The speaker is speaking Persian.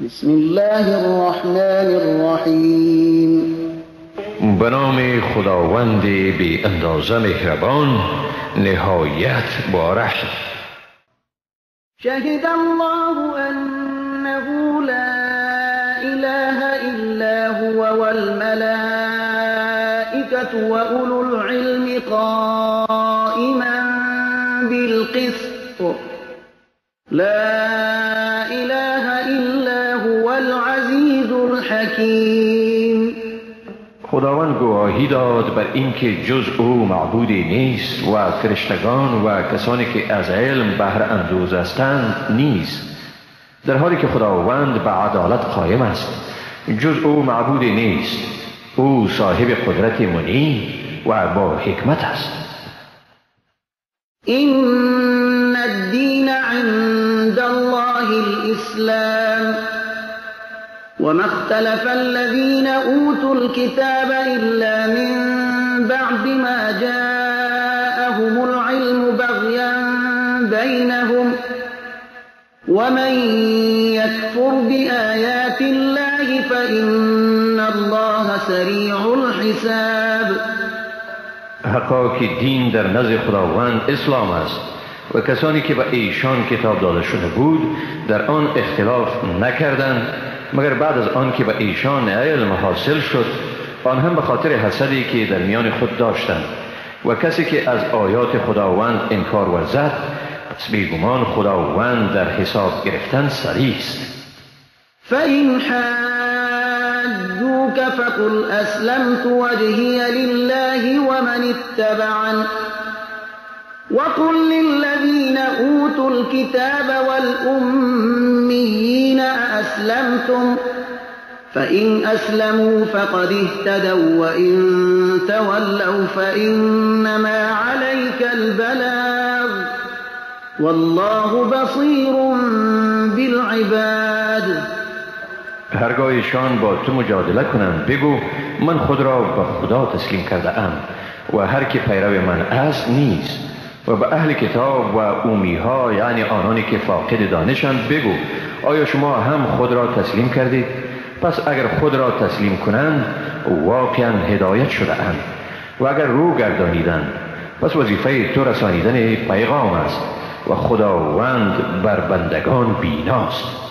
بسم الله الرحمن الرحیم. به نام خداوند بی اندازه مهربان نهایت بارش. شهد الله انه لا اله الا هو والملائكة واولو العلم قائما بالقسط لا اله الا هو العزیز الحکیم. خداوند گواهی داد بر اینکه جز او معبودی نیست و فرشتگان و کسانی که از علم بهره اندوز هستند نیست، در حالی که خداوند به عدالت قائم است. جز او معبودی نیست، او صاحب قدرت منی و با حکمت است. این الدین عند الله الاسلام وما اختلف الذين اوتوا الكتاب الا من بعد ما جاءهم العلم بغيا بينهم ومن يكفر بآيات الله فإن الله سريع الحساب. حقا که دین در نزد خداوند اسلام است و کسانی که به ایشان کتاب داده شده بود در آن اختلاف نکردند مگر بعد از آن که به ایشان علم حاصل شد، آن هم به خاطر حسدی که در میان خود داشتند. و کسی که از آیات خداوند انکار ورزد، پس بیگمان خداوند در حساب گرفتن سریع است. فإن حاجوك فقل أسلمت وجهي لله ومن اتبعن وقل للذين أوتوا الكتاب والأميين أأسلمتم فإن أسلموا فقد اهتدوا وإن تولوا فإنما عليك البلاغ والله بصير بالعباد. هرگاه ایشان با تو مجادله کنند بگو من خود را به خدا تسلیم کرده ام و هر که پیرو من است نیست. و به اهل کتاب و اومیها یعنی آنانی که فاقد دانشند بگو آیا شما هم خود را تسلیم کردید؟ پس اگر خود را تسلیم کنند واقعا هدایت شده اند و اگر رو گردانیدند پس وظیفه تو رسانیدن پیغام است و خداوند بر بندگان بیناست.